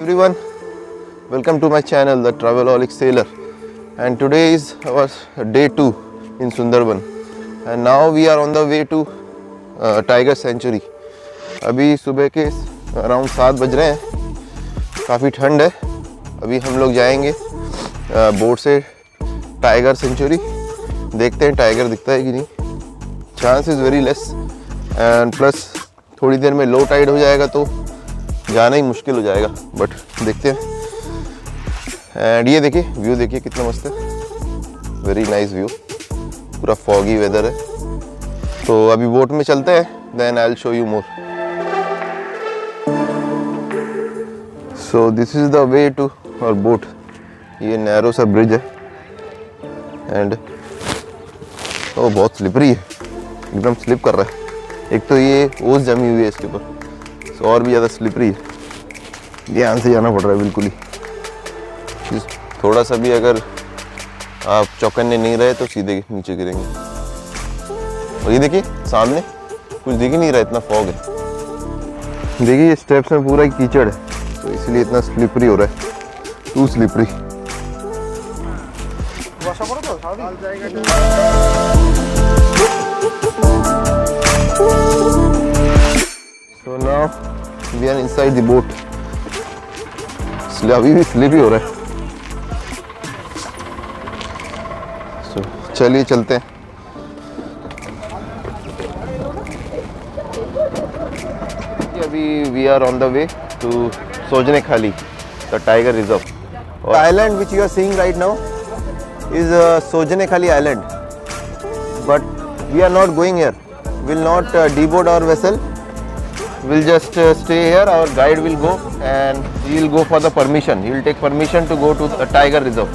everyone, welcome to my channel The Travelaholic Sailor, and today is our day 2 in Sundarban and now we are on the way to Tiger Sanctuary. अभी सुबह के around 7 बज रहे हैं, काफ़ी ठंड है। अभी हम लोग जाएंगे बोट से टाइगर सेंचुरी, देखते हैं टाइगर दिखता है कि नहीं। Chance is very less and plus थोड़ी देर में लो टाइड हो जाएगा तो जाना ही मुश्किल हो जाएगा, बट देखते हैं। एंड ये देखिए व्यू, देखिए कितना मस्त है, वेरी नाइस व्यू, पूरा फॉगी वेदर है। तो अभी बोट में चलते हैं, then I will show you more. So this is the way to our boat. ये नैरो सा ब्रिज है एंड ओ बहुत स्लिपरी है, एकदम स्लिप कर रहा है। एक तो ये ओस जमी हुई है इसके ऊपर, तो और भी ज़्यादा स्लिपरी है। ध्यान से जाना पड़ रहा है बिल्कुल ही। थोड़ा सा भी अगर आप चौकन्ने नहीं रहे तो सीधे नीचे गिरेंगे। और ये देखिए सामने कुछ दिख ही नहीं रहा, इतना फॉग है। देखिए ये स्टेप्स में पूरा कीचड़ है, तो इसलिए इतना स्लिपरी हो रहा है, too slippery. So now we are inside the boat. अभी भी स्लिपी हो रहा है। So चलिए चलते हैं। अभी we are on the way to Sojnekhali, the tiger reserve. The island which you are seeing right now is Sojnekhali Island, but we are not going here. Will not deboard our vessel. We'll just stay here. Our guide will go and he will go for the permission. He will take permission to go to the tiger reserve.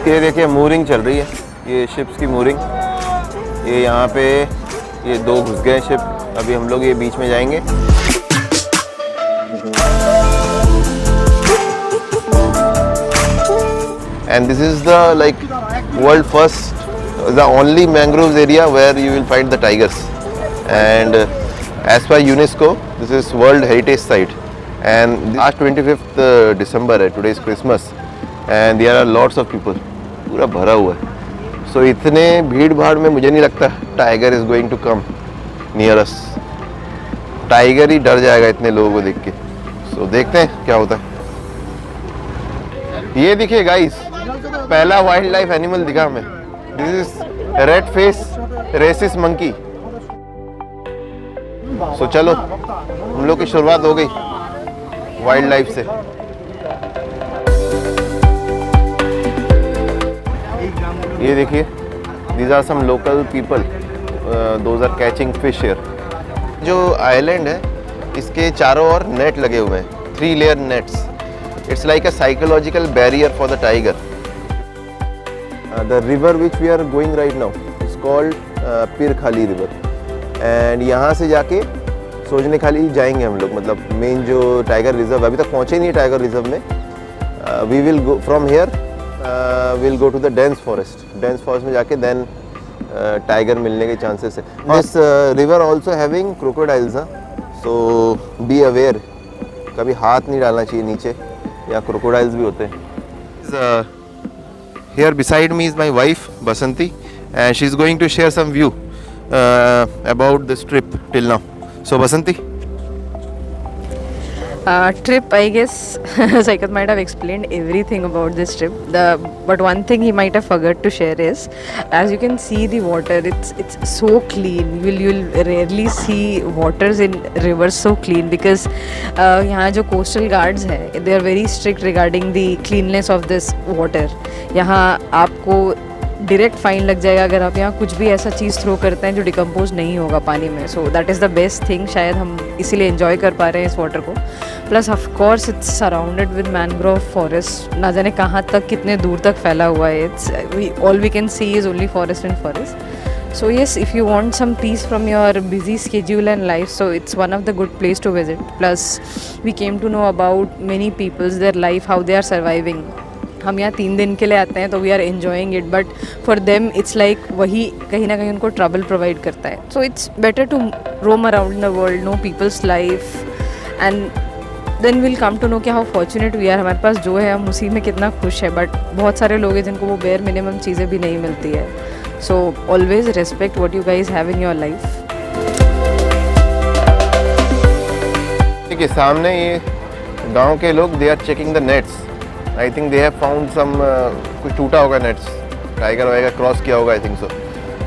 ये देखिए mooring चल रही है, ये ships की mooring. ये यहाँ पे ये दो घुस गए शिप, अभी हम लोग ये बीच में जाएंगे। And this is the like world first, the only mangroves area where you will find the tigers. And as per UNESCO, this is World Heritage Site. And आज 25th December है, today is Christmas, and there are lots of people. पूरा भरा हुआ है। So इतने भीड़ भाड़ में मुझे नहीं लगता tiger is going to come near us. Tiger ही डर जाएगा इतने लोगों को देख के। So देखते हैं क्या होता है। ये देखिए गाइस, पहला वाइल्ड लाइफ एनिमल दिखा हमें। This is red face rhesus monkey. So चलो हम लोग की शुरुआत हो गई वाइल्ड लाइफ से। ये देखिए, these are some local people, those are catching fish here. जो आइलैंड है इसके चारों ओर नेट लगे हुए हैं, 3 layer nets. It's like a psychological barrier for the tiger. The river which we are going right now is called पीरखाली river, and यहाँ से जाके सोजनेखाली जाएंगे हम लोग। मतलब मेन जो टाइगर रिजर्व, अभी तक पहुँचे नहीं टाइगर रिजर्व में। we will go from here, we'll go to the dense forest में जाके then टाइगर मिलने के चांसेस है। this river also having crocodiles, so be aware, कभी हाथ नहीं डालना चाहिए नीचे, यहाँ crocodiles भी होते हैं। Here beside me is my wife Basanti, and she is going to share some view about this trip till now. So Basanti, trip, I guess Saikat might have explained everything about this trip. But one thing he might have forgot to share is, as you can see the water, it's so clean. You'll rarely see waters in rivers so clean, because यहाँ जो coastal guards है, they are very strict regarding the cleanliness of this water. यहाँ आपको direct fine लग जाएगा अगर आप यहाँ कुछ भी ऐसा चीज़ थ्रो करते हैं जो डिकम्पोज नहीं होगा पानी में। So that is the best thing, शायद हम इसीलिए एंजॉय कर पा रहे हैं इस वाटर को। Plus of course it's surrounded with mangrove forest, ना जाने कहाँ तक कितने दूर तक फैला हुआ है। It's all we can see is only forest and forest. So yes, if you want some peace from your busy schedule and life, so it's one of the good place to visit. Plus we came to know about many people's their life, how they are surviving. हम यहाँ 3 दिन के लिए आते हैं तो we are enjoying it, but for them it's like वही कहीं ना कहीं उनको ट्रबल प्रोवाइड करता है. So it's better to roam around the world, know people's life and then will come to know कि हाउ फॉर्चुनेट वी आर, हमारे पास जो है हम उसी में कितना खुश है. बट बहुत सारे लोग हैं जिनको वो बेयर मिनिमम चीज़ें भी नहीं मिलती है. So always respect what you guys have in your life. देखिए सामने ये गांव के लोग they are checking the nets. I think they have found some कुछ टूटा होगा नेट्स, टाइगर वाइगर क्रॉस किया होगा आई थिंक सो.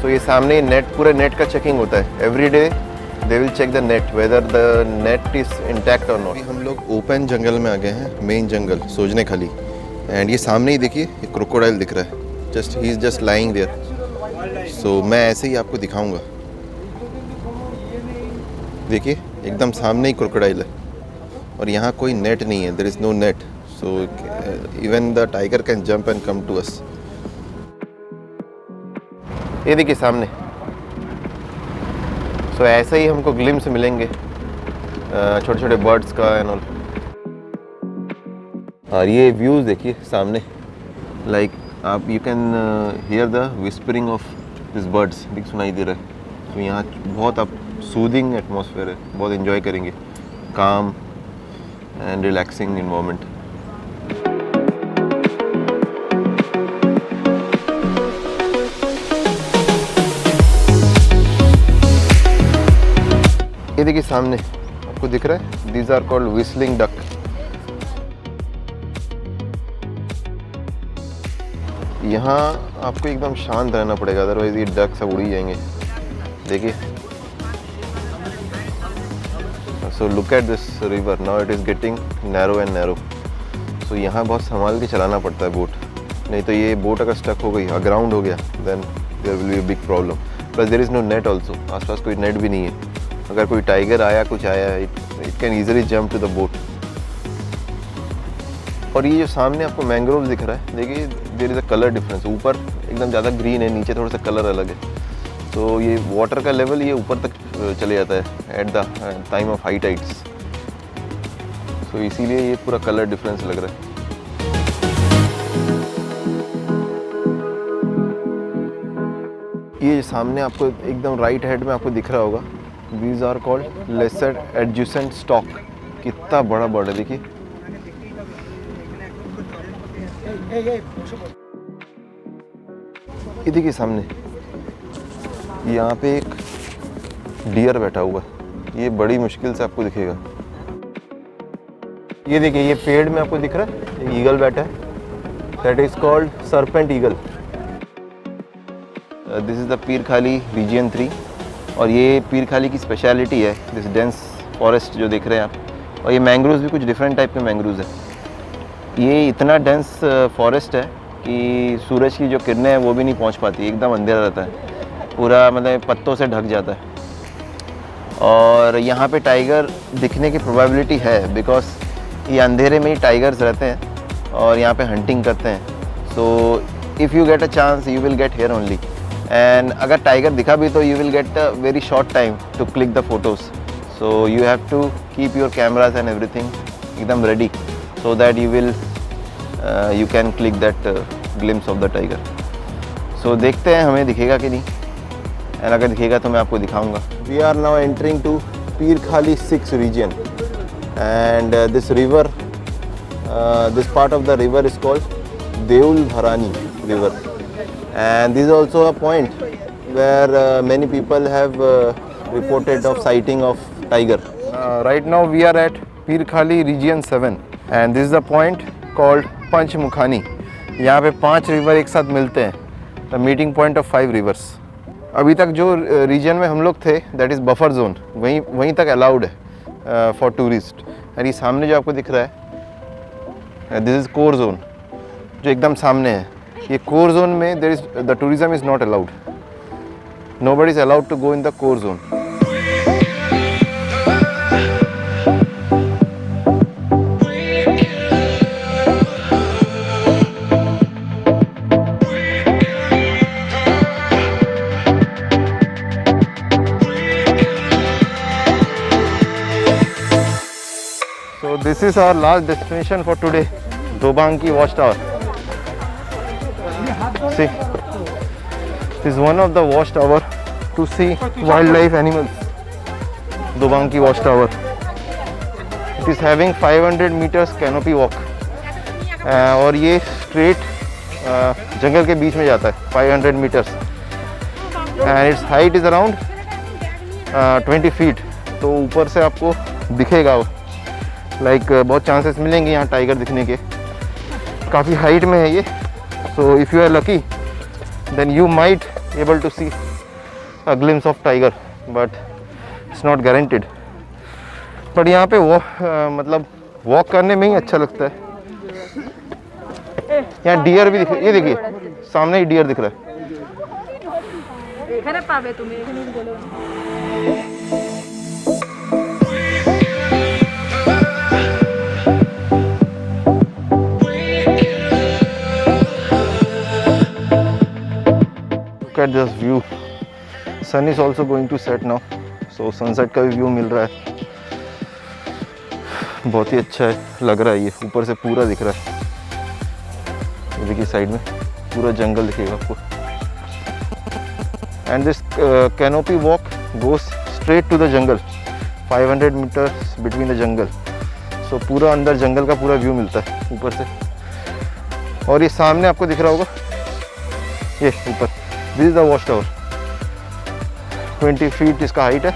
सो ये सामने नेट, पूरे नेट का चेकिंग होता है every day. They will check the net whether the net is intact और नॉट. हम लोग ओपन जंगल में आ गए हैं, मेन जंगल सोजने खाली. एंड ये सामने ही देखिए एक क्रोकोडाइल दिख रहा है, just he is just lying there. So मैं ऐसे ही आपको दिखाऊंगा. देखिए एकदम सामने ही क्रोकोडाइल है और यहाँ कोई नेट नहीं है, there is no net. So even the tiger can jump and come to us. ये देखिए सामने. सो ऐसे ही हमको ग्लिम्स मिलेंगे छोटे छोटे बर्ड्स का एंड ऑल. और ये व्यूज़ देखिए सामने, लाइक आप you can hear the whispering of this birds. दिख सुनाई दे रहा है. तो यहाँ बहुत आप सूदिंग एटमॉस्फेयर है, बहुत एंजॉय करेंगे. काम एंड रिलैक्सिंग इन्वायरमेंट. ये देखिए सामने आपको दिख रहा है, these are called whistling duck. यहाँ आपको एकदम शांत रहना पड़ेगा, अदरवाइज ये डक सब उड़ ही जाएंगे. देखिए. So look at this river, now it is getting narrow and narrow. So यहाँ बहुत संभाल के चलाना पड़ता है बोट, नहीं तो ये बोट अगर स्टक हो गई, अग्राउंड हो गया, then there will be a big problem. Plus there is no net also, आसपास कोई नेट भी नहीं है. अगर कोई टाइगर आया, कुछ आया, it can easily jump to the boat. और ये जो सामने आपको मैंग्रोव दिख रहा है, देखिए there is a colour difference. ऊपर एकदम ज़्यादा ग्रीन है, नीचे थोड़ा सा कलर अलग है. तो ये वाटर का लेवल ये ऊपर तक चले जाता है at the time of high tides. So इसीलिए ये पूरा कलर डिफरेंस लग रहा है. ये सामने आपको एकदम राइट हेड में आपको दिख रहा होगा, these are called lesser adjacent stock. कितना बड़ा बर्ड है देखिए. ये देखिए सामने, यहाँ पे एक डियर बैठा हुआ है. ये बड़ी मुश्किल से आपको दिखेगा. ये देखिए ये पेड़ में आपको दिख रहा है ईगल बैठा है. That is called serpent eagle. This is the पीर खाली रीजन 3. और ये पीर खाली की स्पेशलिटी है, दिस डेंस फॉरेस्ट जो देख रहे हैं आप. और ये मैंग्रोव्स भी कुछ डिफरेंट टाइप के मैंग्रोव्स है. ये इतना डेंस फॉरेस्ट है कि सूरज की जो किरणें हैं वो भी नहीं पहुंच पाती, एकदम अंधेरा रहता है पूरा, मतलब पत्तों से ढक जाता है. और यहाँ पे टाइगर दिखने की प्रोबेबिलिटी है बिकॉज ये अंधेरे में ही टाइगर्स रहते हैं और यहाँ पे हंटिंग करते हैं. So if you get a chance you will get here only. And अगर टाइगर दिखा भी तो you will get a very short time to click the photos. So you have to keep your cameras and everything एकदम ready so that you can click that glimpse of the tiger. So देखते हैं हमें दिखेगा कि नहीं, and अगर दिखेगा तो मैं आपको दिखाऊंगा. We are now entering to Pir Khali 6 region and this river, this part of the river is called Deul Bharani river, and this is also a point where many people have reported of sighting of tiger. Right now we are at Pir Khali region 7 and this is the point called पंचमुखानी. यहाँ पे 5 river एक साथ मिलते हैं, the meeting point of 5 reverse. अभी तक जो reason में हम लोग थे दैट इज़ बफर जोन, वहीं तक अलाउड है फॉर टूरिस्ट. और ये सामने जो आपको दिख रहा है दिस इज़ कोर जोन, जो एकदम सामने है. ये कोर जोन में there is the tourism is not allowed. Nobody is allowed to go in the core zone. So this is our last destination for today, Dobanki Watchtower. See, this is one of the watchtower to see wildlife animals. Dobanki Watchtower. It is having 500 metres canopy walk और ये straight जंगल के बीच में जाता है 500 meters and it's height is around 20 feet. तो ऊपर से आपको दिखेगा लाइक बहुत चांसेस मिलेंगे यहाँ टाइगर दिखने के, काफ़ी हाइट में है ये। So if you are lucky then you might able to see a glimpse of tiger, but it's not guaranteed. पर यहाँ पे मतलब वॉक करने में ही अच्छा लगता है। यहाँ डियर भी ये देखिए सामने ही डियर दिख रहा है। Look at this view. Sun is also going to set now, so sunset का भी व्यू मिल रहा है। बहुत ही अच्छा है, लग रहा है ये ऊपर से पूरा दिख रहा है। देखिए साइड में पूरा जंगल दिखेगा आपको। And this canopy walk goes straight to the jungle, 500 metres between the jungle. So पूरा अंदर जंगल का पूरा व्यू मिलता है ऊपर से। और ये सामने आपको दिख रहा होगा ये ऊपर, this is the watch tower, 20 feet इसका हाइट है।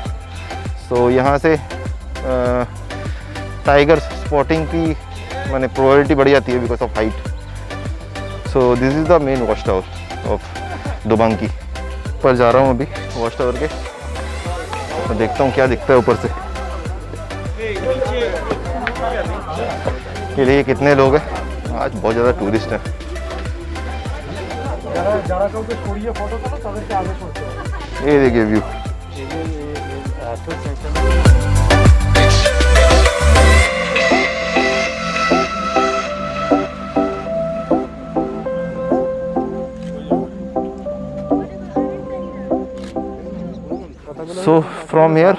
सो यहाँ से टाइगर स्पॉटिंग की माने प्रोबेबिलिटी बढ़ जाती है because of height. So this is the main watch tower of Dobanki. पर जा रहा हूँ अभी वॉच टावर के, तो देखता हूँ क्या दिखता है ऊपर से। ये देखिए कितने लोग हैं, आज बहुत ज़्यादा टूरिस्ट हैं। ये देखिए व्यू, सो फ्रॉम हेयर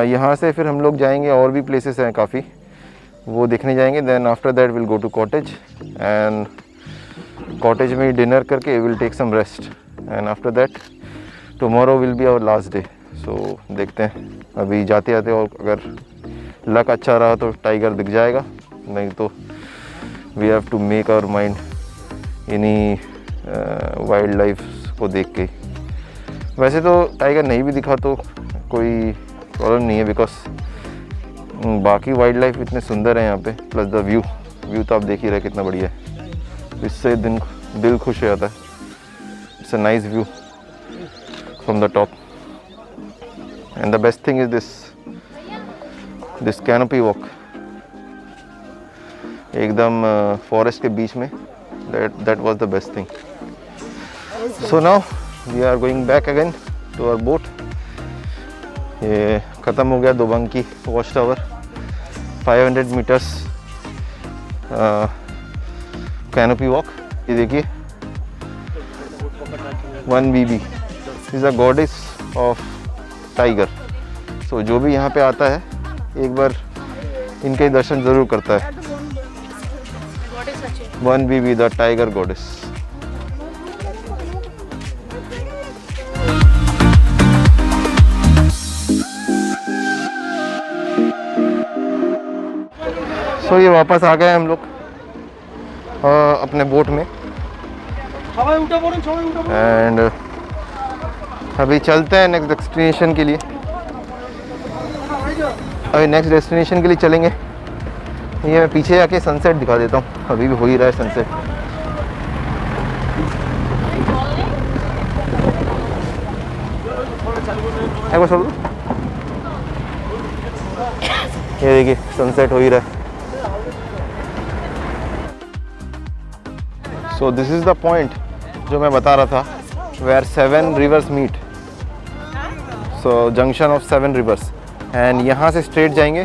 यहाँ से फिर हम लोग जाएंगे, और भी प्लेसेस हैं काफ़ी, वो देखने जाएंगे। Then after that will go to cottage and cottage में डिनर करके will take some rest and after that tomorrow will be our last day. So देखते हैं अभी जाते जाते, और अगर लक अच्छा रहा तो टाइगर दिख जाएगा, नहीं तो we have to make our mind इन्हीं वाइल्ड लाइफ को देख के। वैसे तो टाइगर नहीं भी दिखा तो कोई प्रॉब्लम नहीं है, बिकॉज बाकी वाइल्ड लाइफ इतने सुंदर है यहाँ पे, प्लस द व्यू तो आप देख ही रहे कितना बढ़िया है। इससे दिल खुश हो जाता है। It's a nice view from the top and the best thing is this canopy walk, एकदम फॉरेस्ट के बीच में। That was the best thing. So now we are going back again to our boat. ये ख़त्म हो गया Dobanki watch tower, 500 metres canopy walk. ये देखिए 1 BB is a goddess of tiger. So जो भी यहाँ पे आता है एक बार इनके दर्शन ज़रूर करता है। 1 BB द टाइगर गॉडेस। सो ये वापस आ गए हम लोग अपने बोट में एंड अभी चलते हैं नेक्स्ट डेस्टिनेशन के लिए। अभी नेक्स्ट डेस्टिनेशन के लिए चलेंगे। ये मैं पीछे जाके सनसेट दिखा देता हूँ, अभी भी हो ही रहा है सनसेट। ये देखिए सनसेट हो ही रहा है। So this is the point जो मैं बता रहा था, where 7 rivers meet. So junction of 7 rivers and यहाँ से स्ट्रेट जाएंगे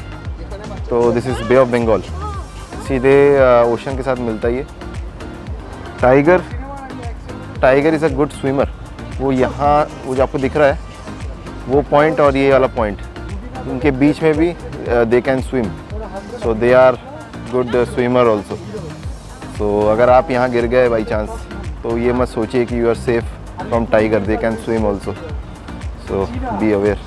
तो this is Bay of Bengal, सीधे ओशन के साथ मिलता है ये। Tiger is a good swimmer. वो यहाँ वो जो आपको दिख रहा है वो पॉइंट और ये वाला पॉइंट, उनके बीच में भी they can swim. So they are good swimmer also. तो अगर आप यहाँ गिर गए बाई चांस तो ये मत सोचिए कि you are safe from tiger, they can swim also. So be aware.